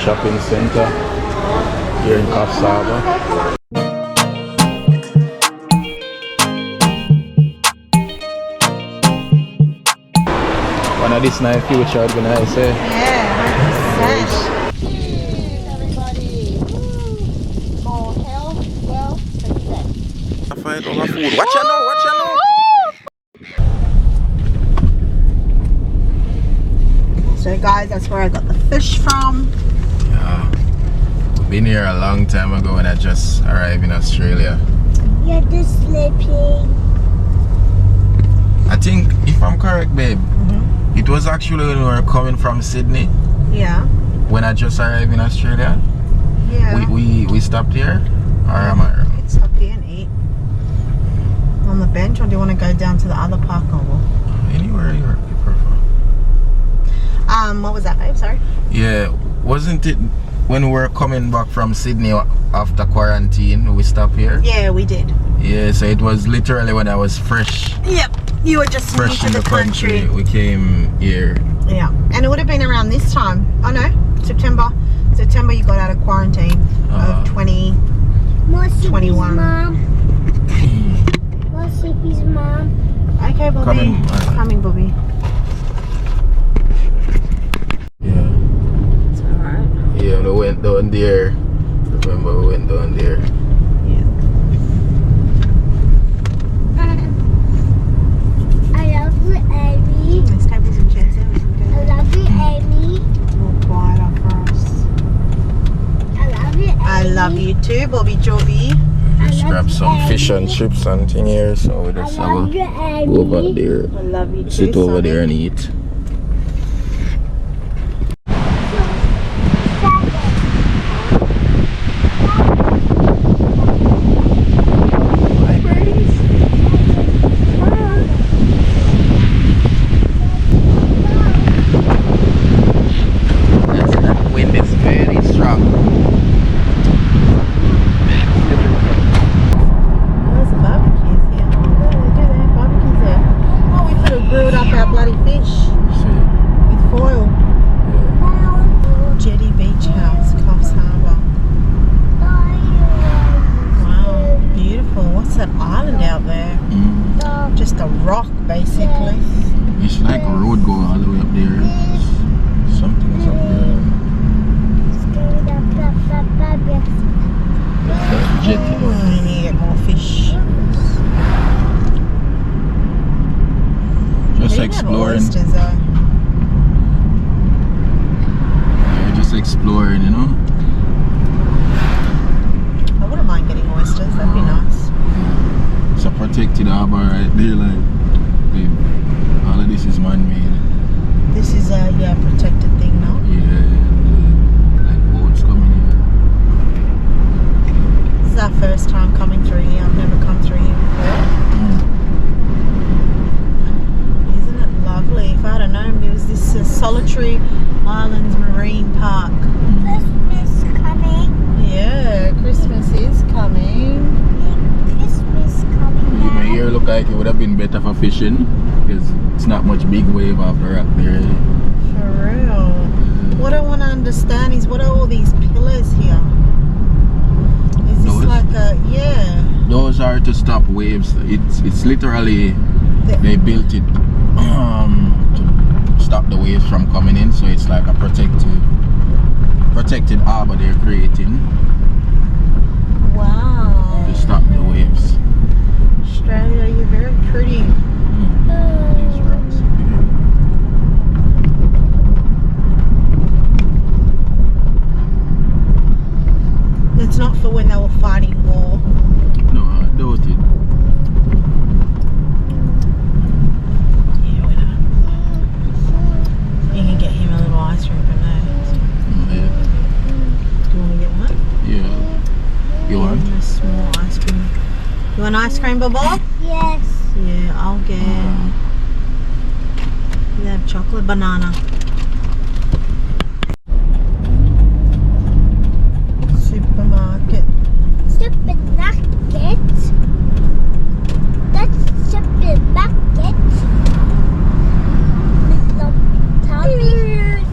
Shopping center here in Coffs Harbour. One of this nice future would be nice, eh? Yeah, 100%. Everybody, more health, wealth, success. I find all my food. Watch out now, watch out now. So guys, that's where I got the fish from. Yeah. Been here a long time ago when I just arrived in Australia. You're just sleeping. I think, if I'm correct, babe, it was actually when we were coming from Sydney. Yeah. When I just arrived in Australia. Yeah. We stopped here? Or am I wrong? Let's stop here and eat. On the bench, or do you want to go down to the other park or what? Anywhere you prefer. What was that, babe? Sorry. Yeah, wasn't it when we were coming back from Sydney after quarantine, we stopped here? Yeah, we did. Yeah, so it was literally when I was fresh. Yep. You were just new Fresh to in the country. We came here. Yeah. And it would have been around this time. Oh no, September. September you got out of quarantine of 2021. Mom. More Sippy's mom. Okay, Bobby. Coming, Bobby. Yeah. It's alright. Yeah, we went down there. Remember, we went down there. Yeah. I love you, Amy. There's tables and chairs there. We can go I there. love you, Amy. More quieter for us. I love you, Amy. I love you too, Bobby Jobby. Just love grab you, some fish Amy. and chips and thing here, so we just I have love you, a Amy. go over there, I love you too. sit over Sonny. there and eat. That wind is very strong. There's barbecues here. Oh, they do have barbecues there. Oh, we could have grilled up our bloody fish with foil. Jetty Beach House, Coffs Harbour. Wow, beautiful. What's that island out there? Just a rock, basically. It's like a road going all the way up there. Something's up there. That jetty. Oh, we need to get more fish. Just We didn't have exploring. oysters, though. Yeah, just exploring, you know. I wouldn't mind getting oysters. That'd be nice. It's a protected harbor right there, like, babe, all of this is man-made. This is a protected thing now. Yeah, like boats coming here. This is our first time coming through here. I've never come through here before. Isn't it lovely? If I'd have known there was this Solitary Islands Marine Park. Christmas coming. Yeah, Christmas is coming. Christmas coming. My here look like it would have been better for fishing, because it's not much big wave off the rock there. For real. What I want to understand is, what are all these pillars here? Is this Those? like a, yeah. Those are to stop waves. It's literally, they built it to stop the waves from coming in, so it's like a protected harbor they're creating Wow. to stop the waves. Australia, you're very pretty. These rocks. It's not for when they were fighting war. No, I doubt it. Yeah, we know. You can get him a little ice cream from there. Yeah. Do you want to get one? Yeah. You want? A small ice cream. You want ice cream, Bubba? Yes. Yeah, I'll get. They have chocolate banana. Supermarket. Supermarket. That's supermarket. Tummy.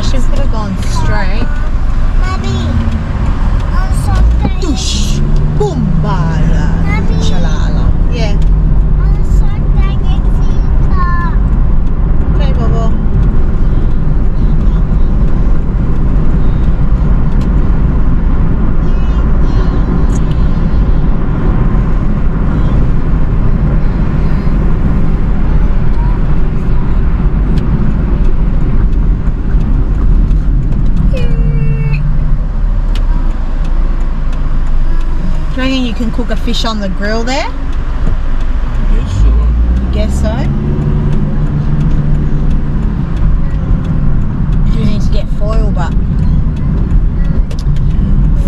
she could have gone straight. Mommy, on Sunday. Doosh! Boom! Bala! Mommy. Shalala. Yeah. On Sunday next week. Okay, Bobo. Do you reckon you can cook a fish on the grill there? Yes, so. Guess so. You need to get foil, but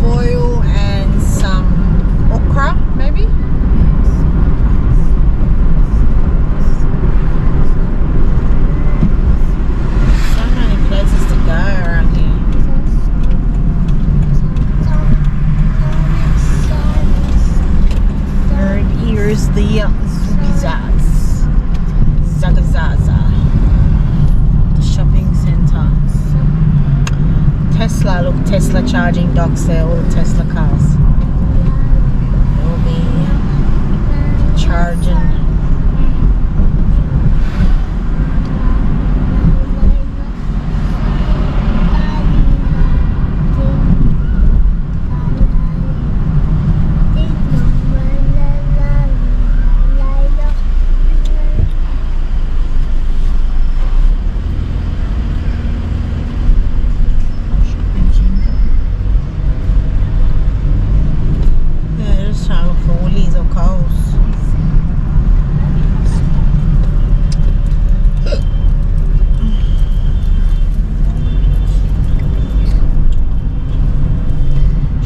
foil and some okra, maybe. So many places to go around here. And here's the Zugizaz. Zagazaza. The shopping centre. Tesla, look, Tesla charging docks there, all the Tesla cars. They'll be charging. Shopping center. Yeah, just trying to look for Woolies or Coles.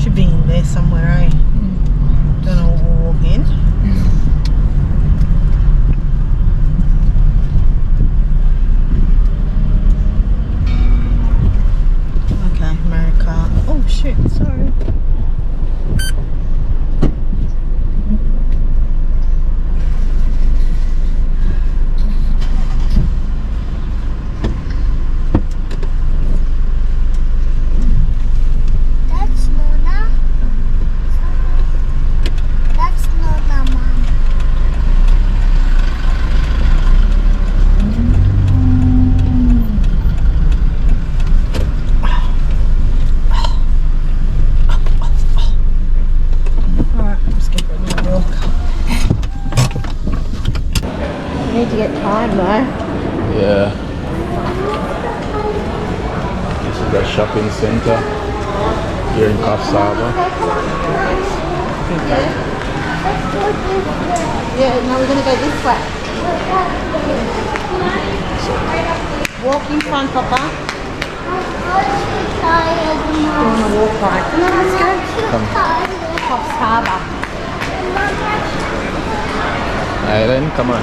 Should be in there somewhere, eh? Don't know where we'll walk in. Okay, America. Oh shit, sorry. That's Nona. That's Nona, Mom. Alright, let's get a little walk. We need to get time though. Yeah. This is the shopping center here in Coffs Harbour. Yeah, no, we're gonna go this way. Walk in front, Papa. You wanna walk right? Come on, let's go. Coffs Harbour. Island, come on.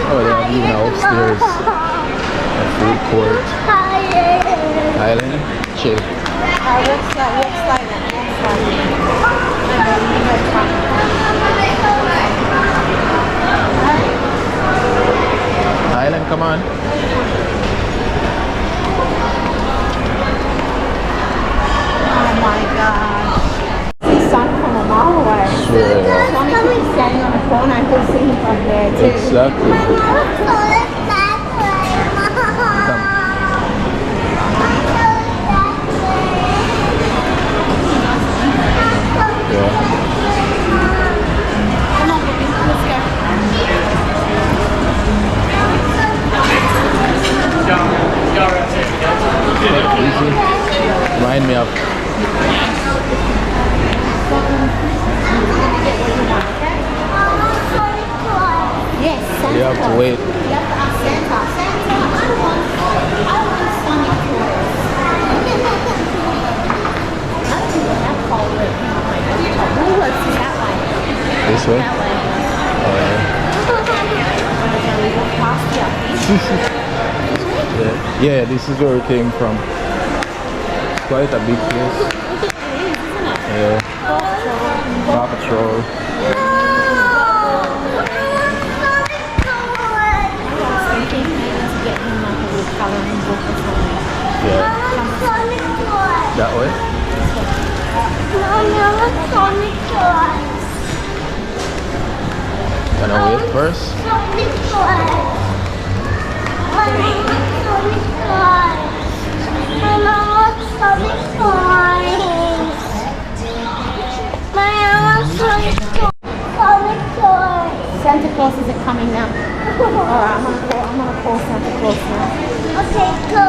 Oh, they have even upstairs a food court. Island, chill. Walk slow then, walk Island, come on. Oh my gosh. See sun from a mile away. Sure. Sonny could be standing on the corner and could see him from there too. Exactly. Yeah. Come on, baby, let's go. Easy. Remind me of. Yes, Santa. You have to wait. You have to ask Santa. Santa, I want Sonny toys. I don't think that call it. Woolworths is that way. This way? That way. We walk past here. Yeah, this is where we came from. It's quite a big place. It is, isn't it? Yeah. Paw Patrol. I was thinking maybe to get him like a little colouring book or Yeah. Sonic toys. That way? Mommy, I want Sonic toys. Gonna wait first? Sonic toys. Mommy, I want Sonic toys. Mommy, I want Sonic toys. Mommy, I want Sonic toys. Sonic toys. Santa Claus isn't coming now. Alright, I'm gonna call Santa Claus now. Okay, go.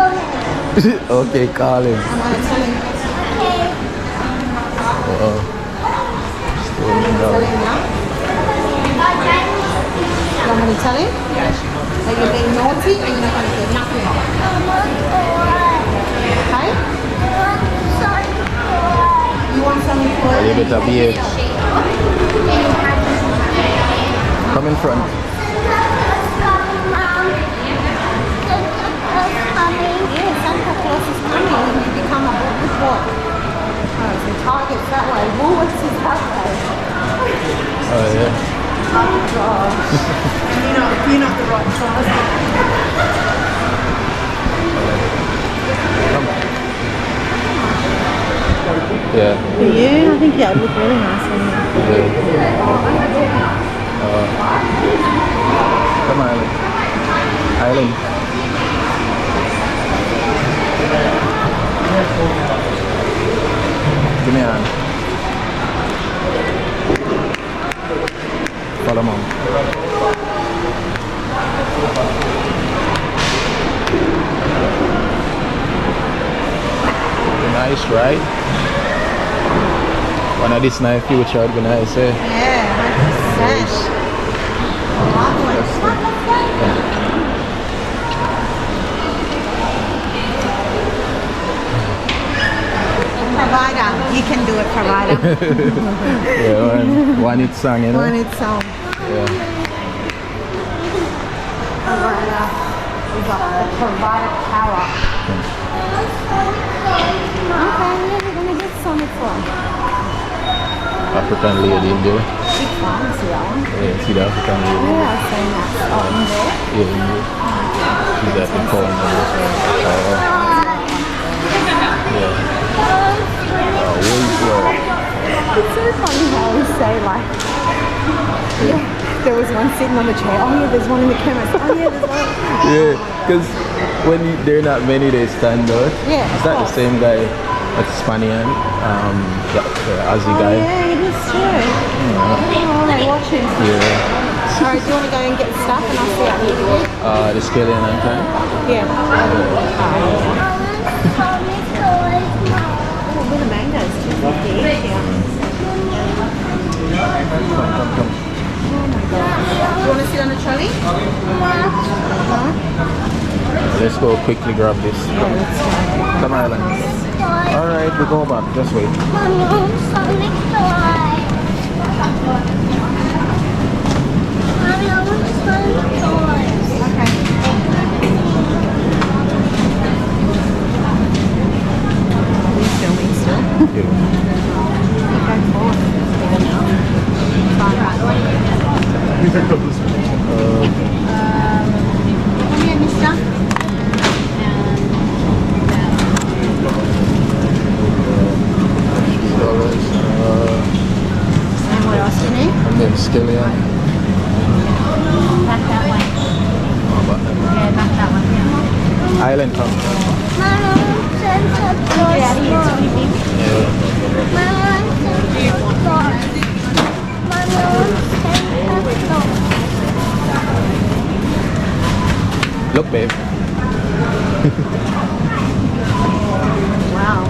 Okay, call him. I'm gonna tell him. Okay. Uh-oh. Still in Tell love. him now. You want me to tell him? That you're being naughty and you're not gonna get nothing. Okay? You want something for A little bit of BH. Come in front. Yeah, Santa Claus is coming. You become a what? Oh, so Target's that way. Woolworths is that way. Oh yeah. Oh gosh. You're not the right size. Yeah. For you, I think yeah, it would look really nice on you. Come on, Eileen. Eileen. Give me a hand. Follow mom. Nice, right? One of this nice future would be nice, eh? Yeah, 100%. Provider, you can do it, provider. Yeah, one hit song, you know? One it's Yeah. provider. We got the provider power. Okay, yeah, we're gonna get Sonic one. African lady in there. Big one, see that one? Yeah, see the African lady? Yeah, I've seen that. Oh, in there. Yeah, in there. She's at the corner. Yeah. It's so funny how we say like, yeah, there was one sitting on the chair. Oh yeah, there's one in the chemist. Oh yeah, there's one. Yeah, because when they're not many, they stand out. Yeah, It's not the same guy that's Spanian, the Aussie Oh guy. yeah, it is true. Oh, they're watching. Yeah. Alright, do you want to go and get stuff and I'll see out here? The Scallion and time. Yeah. Oh, a bit of mangoes, $2.50 each, yeah. Come. Do you want to sit on the trolley? No? Let's go quickly grab this. Yeah, let's go. Come on, Island. Alright, we go back. Just wait. Okay. Are you filming still? Okay, cool. Fine. Come here, mister. And what else do you need? And then Scallion. Back that way. Yeah, back that way. Island come. Yeah, it's only big. Look, babe. Wow.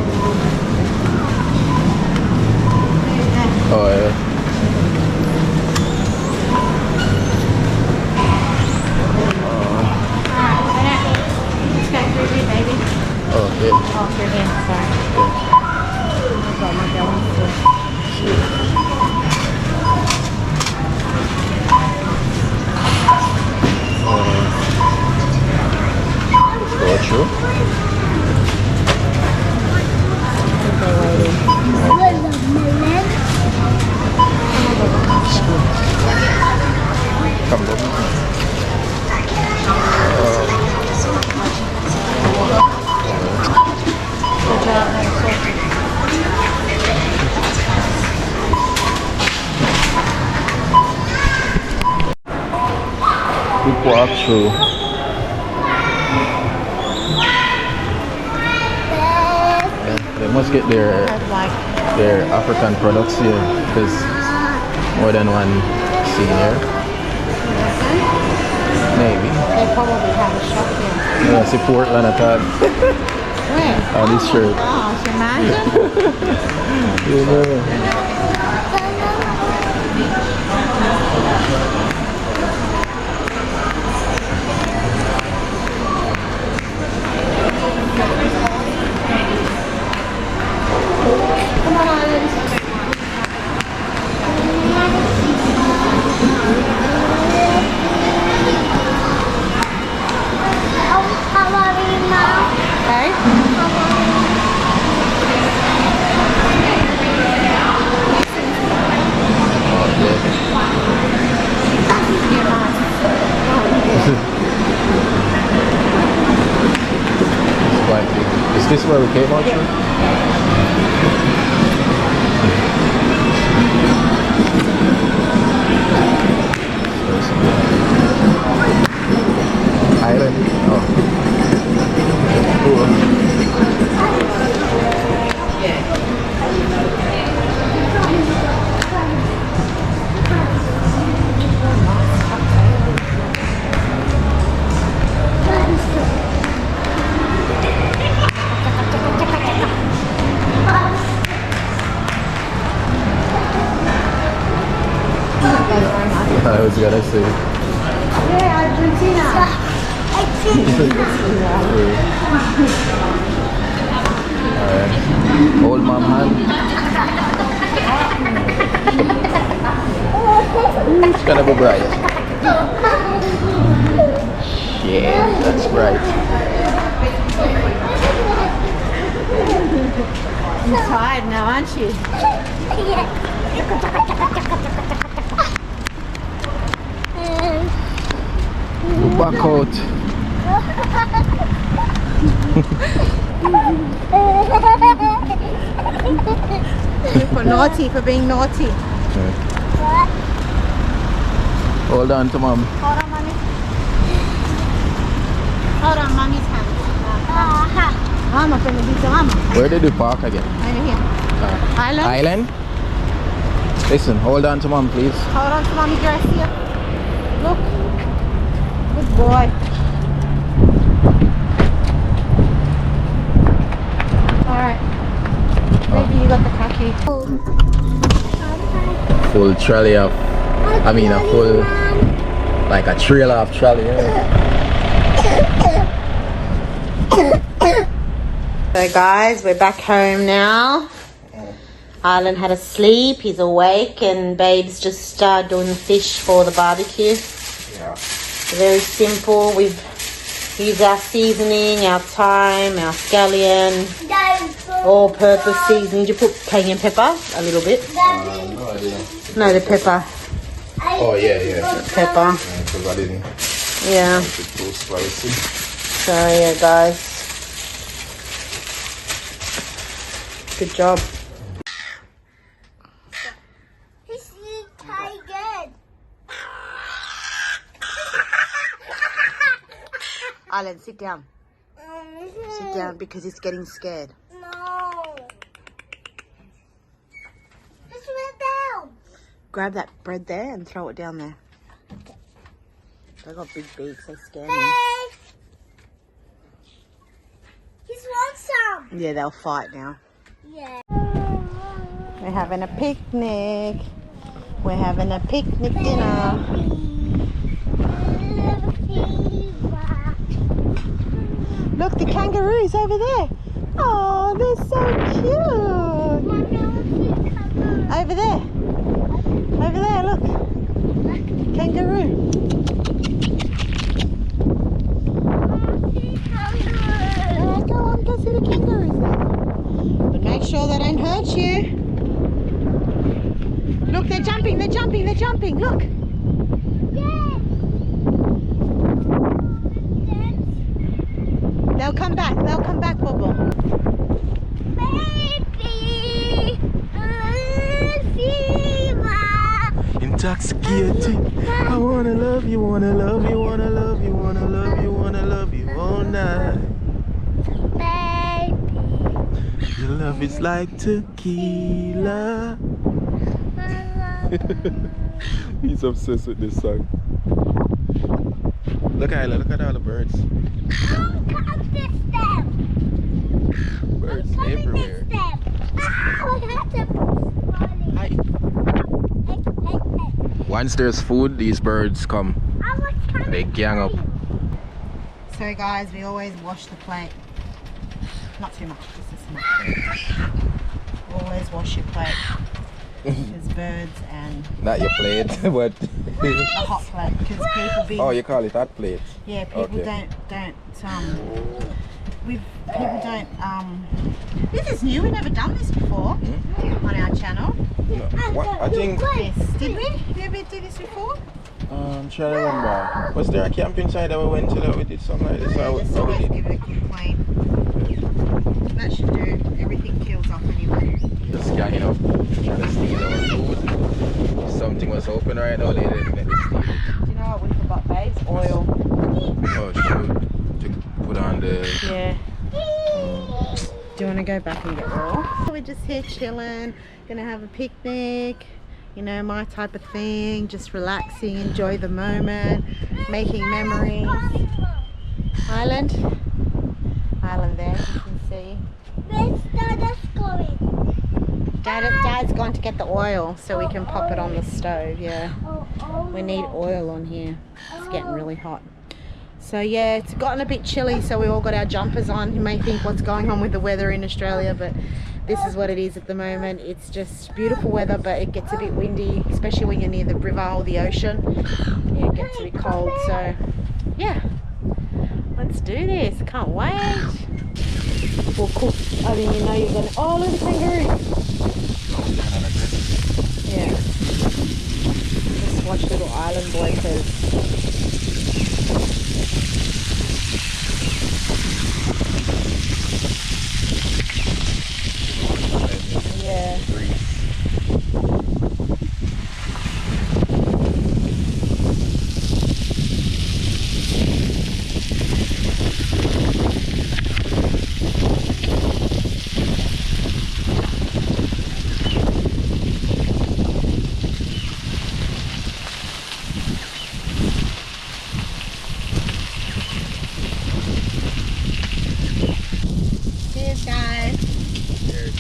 Oh, yeah. Let's go through here, baby. Oh, yeah. Oh, through here, sorry. I've got my going through. Go through. Come on. walk through. Yeah, they must get their African products here because more than one scene here. Maybe. They probably have a shop here. Yeah, see Portland at that. Where? On this shirt. Oh, imagine. Come on, Island. Okay. Is this where we came out from? Island. Oh. Cool. I was gonna say. Yeah, Argentina. Alright. Old mom hand. It's gonna be bright. Yeah, that's bright. You're tired now, aren't you? Go back out. For naughty, for being naughty. Hold on to mom. Hold on, mommy. Hold on, mommy's hand. Mama, finna be to mama. Where did we park again? Right here. Island. Island? Listen, hold on to mom, please. Hold on to mommy dress here. Look. Good boy. Alright. Maybe you got the khaki. Full trolley of, a full, like a trailer of trolley. Yeah. So guys, we're back home now. Arlen had a sleep, he's awake, and Babe's just doing the fish for the barbecue. Yeah. Very simple. We've used our seasoning, our thyme, our scallion, all-purpose seasoning. Did you put cayenne pepper? A little bit. No, I didn't. No, the pepper. Oh, yeah. Pepper. Because I didn't. Yeah. Make it too spicy. So yeah, guys. Good job. Alan, sit down. Sit down because he's getting scared. No. Just went down. Grab that bread there and throw it down there. They got big beaks, they scare me. Hey. He's want some. Yeah, they'll fight now. Yeah. We're having a picnic. We're having a picnic dinner. Look, the kangaroos over there. Oh, they're so cute. Over there. Over there, look. Kangaroo. Go on, go see the kangaroos then. But make sure they don't hurt you. Look, they're jumping, they're jumping, they're jumping. Look. They'll come back, Bobo. Baby, fever. In intoxicating. I wanna love you, wanna love you, wanna love you, wanna love you, wanna love you all night. Baby. Your love is like tequila. He's obsessed with this song. Look, Isla, look at all the birds. Birds everywhere. Hi. Once there's food, these birds come. They gang up. So guys, we always wash the plate. Not too much, just this much. Always wash your plate. There's birds and Not your plate, but the hot plate, because people be oh, you call it hot plate. yeah, people Okay. This is new, we've never done this before on our channel. No, what, I think Yes, did we? Did we ever do this before? I'm trying to remember. Was there a camping site that we went to that we did something like this? Just How we always did? give it a good clean. That should do. Everything kills off anyway. Just scanning up, trying to steal our food. If something was open right now, they definitely steal it. Do you know what we forgot, babes? Oil. Oh shoot, to put on the... Yeah. Do you want to go back and get oil? We're just here chilling, gonna have a picnic, you know, my type of thing, just relaxing, enjoy the moment, making memories. Island there, you can see. Dad's gone to get the oil so we can pop it on the stove. Yeah, we need oil on here. It's getting really hot. So yeah, it's gotten a bit chilly, so we all got our jumpers on. You may think what's going on with the weather in Australia, but this is what it is at the moment. It's just beautiful weather, but it gets a bit windy, especially when you're near the river or the ocean. Yeah, it gets a bit cold, so yeah, let's do this. Can't wait. We'll cook. I mean, you know you're gonna, oh, look at the kangaroo. Yeah, just watch little island boy, because yeah. Cheers, guys. Cheers.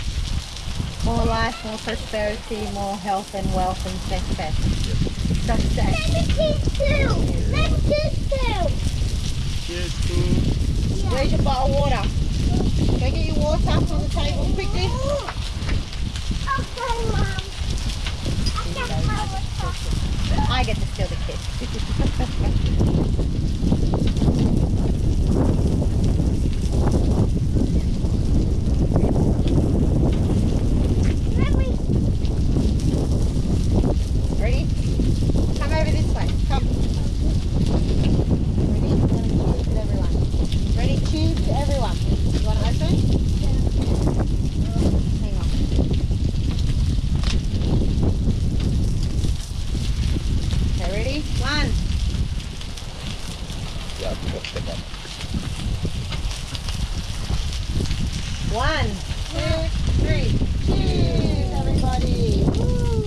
More life, more prosperity, more health and wealth and success. Success. Cheers to... Where's your bottle of water? Go get your water from the table quickly. I get to steal the kiss. Ready? Come over this way. Come. Ready? Cheers to everyone. You want to open? Hang on. Okay, ready? One. Yeah, put the bottom. 1, 2, 3. Cheers, everybody. Woo.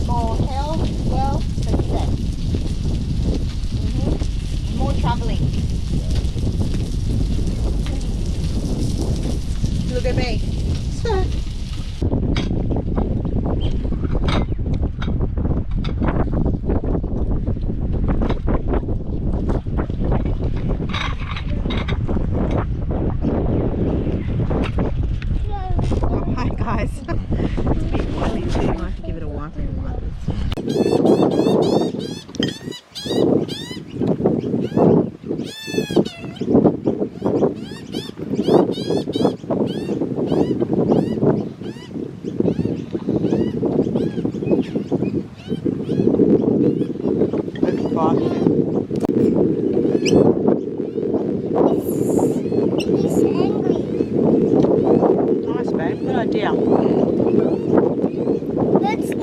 More health, wealth, success. More traveling. Look at me. Oh, hi guys. It's a bit oily too. I have to give it a wipe and wipe it. Nice, babe. Good idea. Let's eat.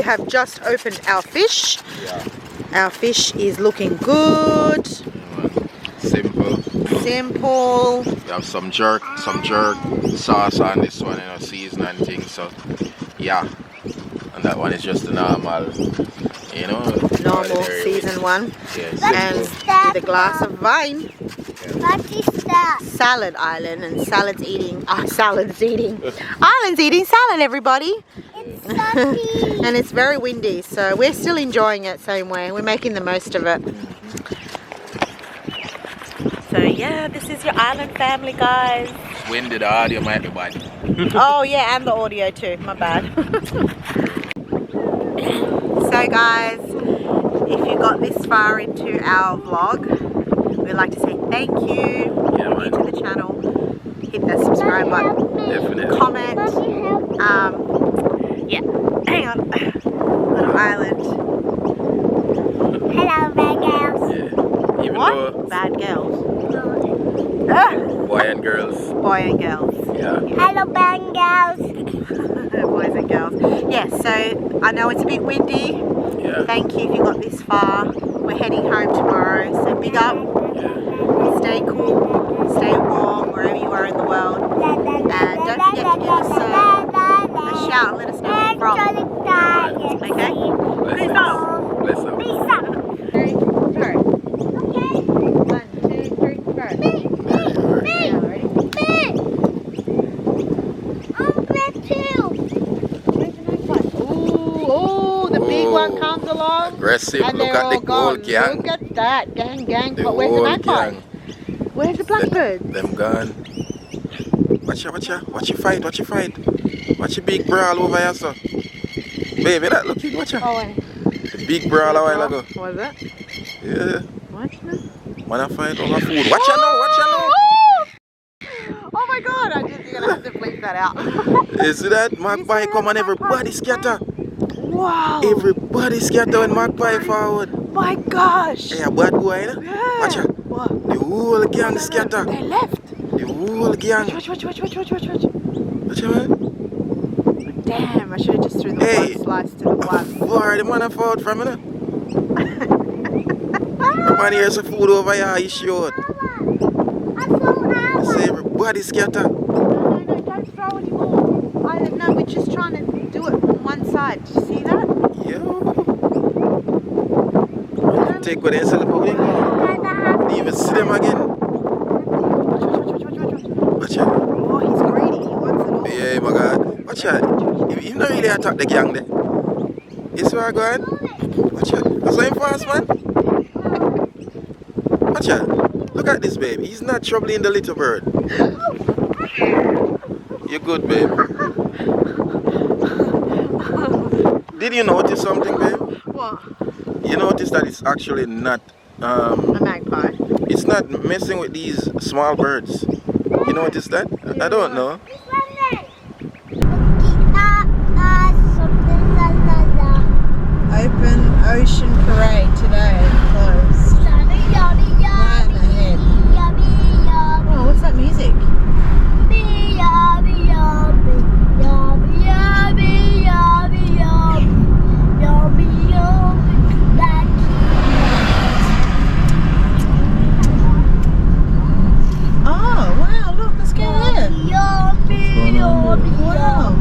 have just opened our fish. Yeah. Our fish is looking good. Simple. Simple. We have some jerk sauce on this one, you know, seasoning things. So yeah, and that one is just a normal, you know, Normal ordinary season one. Yeah, And simple. with a glass of wine. What is that? Salad Island, and Salad's eating. Salad's eating. Island's eating salad, everybody. It's salty. And it's very windy, so we're still enjoying it same way. We're making the most of it. So yeah, this is your island family, guys. Windy, the audio might be bad. Oh yeah, and the audio too, my bad. So guys, if you got this far into our vlog, we'd like to say thank you. Yeah, If you're new to the channel, hit that subscribe button, Definitely. comment. Yeah, hang on. Little island. Hello, bad girls. Yeah. Even What? though Bad girls. boy and girls. Boy and girls. Yeah. Hello, bad girls. Boys and girls. Yeah, so I know it's a bit windy. Yeah. Thank you if you got this far. We're heading home tomorrow, so big up. Yeah. Stay cool, stay warm wherever you are in the world. And don't forget to give us a shout and let us know where you're from. Okay? Peace out. Bless up. Peace out. 3, 4. Okay. 1, 2, 3, 4. Big, Yeah, ready? big. I'm big too. Where's the next one? Ooh, the big one comes along. Aggressive. And Look they're at all the gone. gold gang. Look at that. Gang. The But where's the whole magpie? gang. Where's the blackbird? Them gone. Watch your fight. Watch your big brawl over here, sir. Baby, that look you. Watch your. Oh, wait. The big brawl a while ago. Was it? Yeah. What? Wanna fight over food. Watch your now. Oh my god, you're gonna have to bleep that out. You see that? Magpie come and everybody scatter. Wow. Everybody scatter when magpie forward. My gosh. Hey, a bad boy, you know? Yeah. Watch out. What? The whole gang scatter. They left. The whole gang. Watch. Watch out, man. Damn, I should have just threw the Hey. one slice to the one. Far the man I fought from, you know? Come on, here's some food over here, you short. I say everybody scatter. No, don't throw anymore. No, we're just trying to do it from one side. Did you see that? Yeah. Take what they sell the food. Didn't even see them again. Watch out. Oh, he's greedy. He wants it all. Yeah, my God. Watch out. You not really attack the gang there. You see where I going? Watch out. That's why I'm fast, man. Watch out. Look at this, baby. He's not troubling the little bird. You're good, babe. Did you notice something, babe? What? You notice that it's actually not, A magpie. it's not messing with these small birds. You notice that? I don't know. Open Ocean Parade today, closed. Right in the head. Oh, what's that music? Oh, wow, look, let's go there. Wow.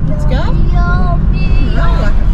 Let's go. Oh, like a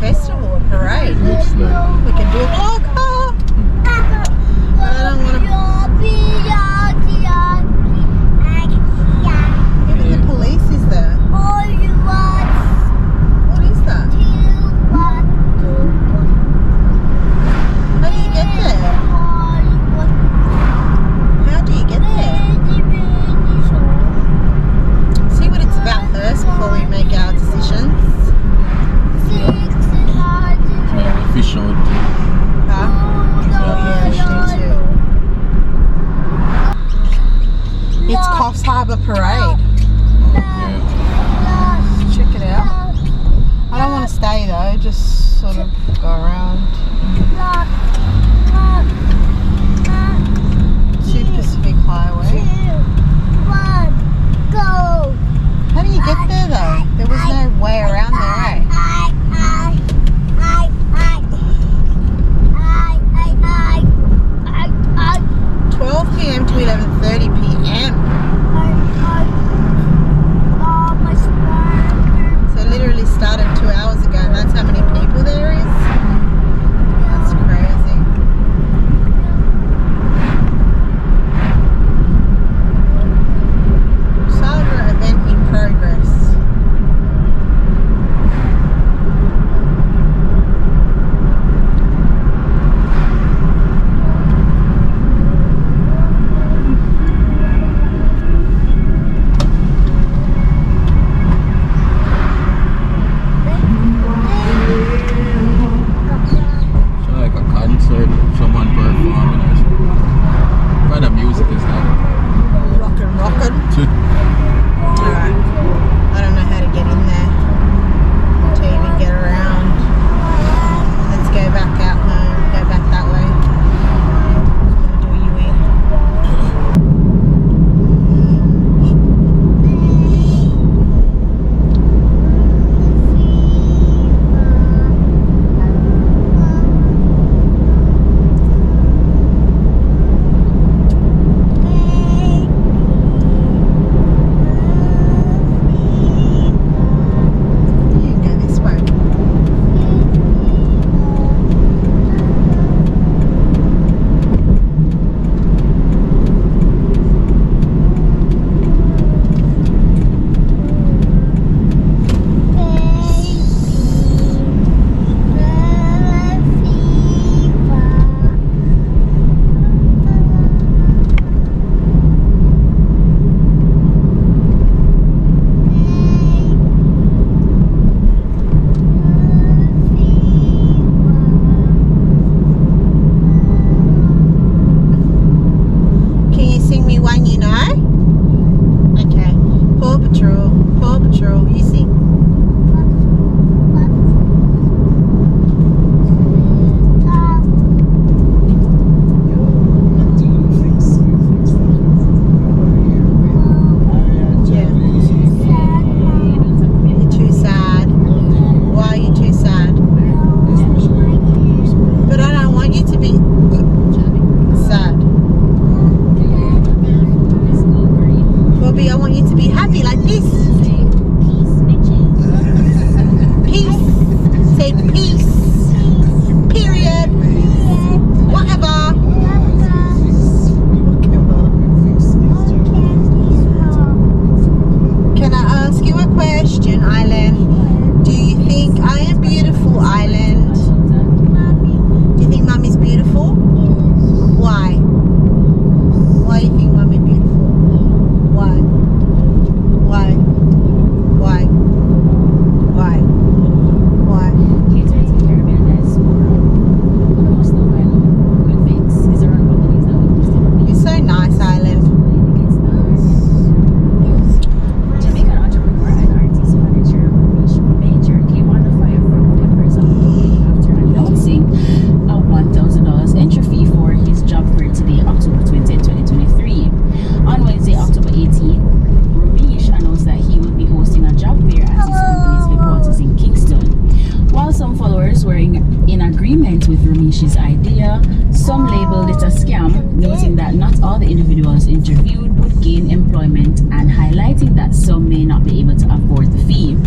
In agreement with Ramesh's idea, some labeled it a scam, noting that not all the individuals interviewed would gain employment and highlighting that some may not be able to afford the fee.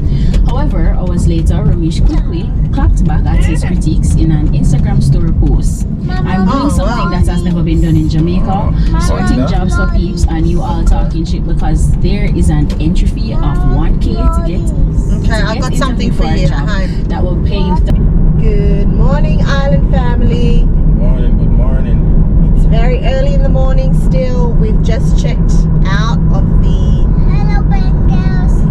However, hours later, Ramesh quickly clapped back at his critiques in an Instagram story post. I'm doing something that has never been done in Jamaica, sorting jobs for peeps and you all talking shit because there is an entry fee of 1K to get. Okay, I got something for you at home. That will pay you. Good morning, Island family. Morning, good morning. It's very early in the morning still. We've just checked out of the... Hello, Bengals.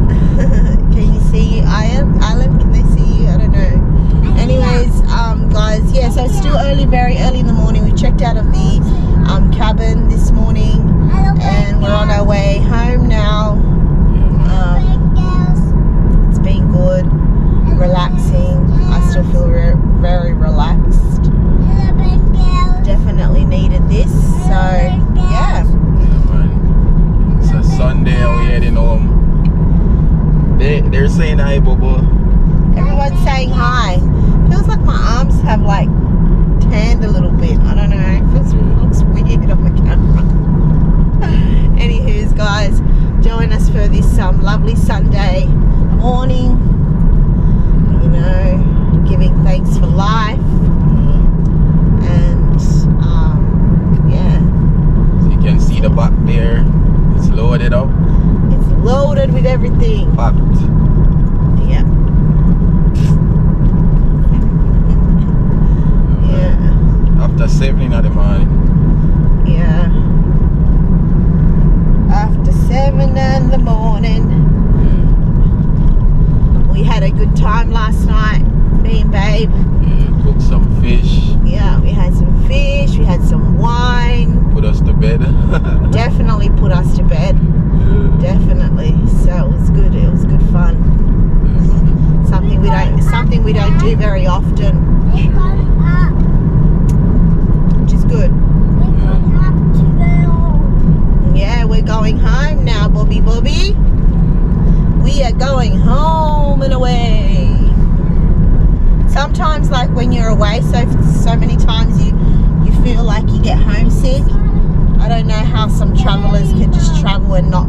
Can you see Island? Can they see you? I don't know. Anyways, guys, yeah, so it's still early, very early in the morning. We checked out of the cabin this morning and we're on our way home now. It's been good, relaxing. I still feel very relaxed. Definitely needed this, so yeah. Yeah, man. It's a Sunday and we're heading home. They're saying hi, Bobo. Everyone's saying hi. Feels like my arms have like tanned a little bit. I don't know. It looks weird on the camera. Anywho's, guys, join us for this lovely Sunday morning. You know, giving thanks for life. And yeah. So you can see the back there. It's loaded up. It's loaded with everything. Packed. Yeah. Yeah. After 7 in the morning. Yeah. After 7 in the morning. We had a good time last night, me and Babe. Yeah, cooked some fish. Yeah, we had some fish, we had some wine. Put us to bed. Definitely put us to bed. Yeah. Definitely. So it was good. It was good fun. Something we don't do very often, which is good. Yeah, we're going home now, Bobby. We are going home and away. Sometimes, like when you're away so many times, you feel like you get homesick. I don't know how some travelers can just travel and not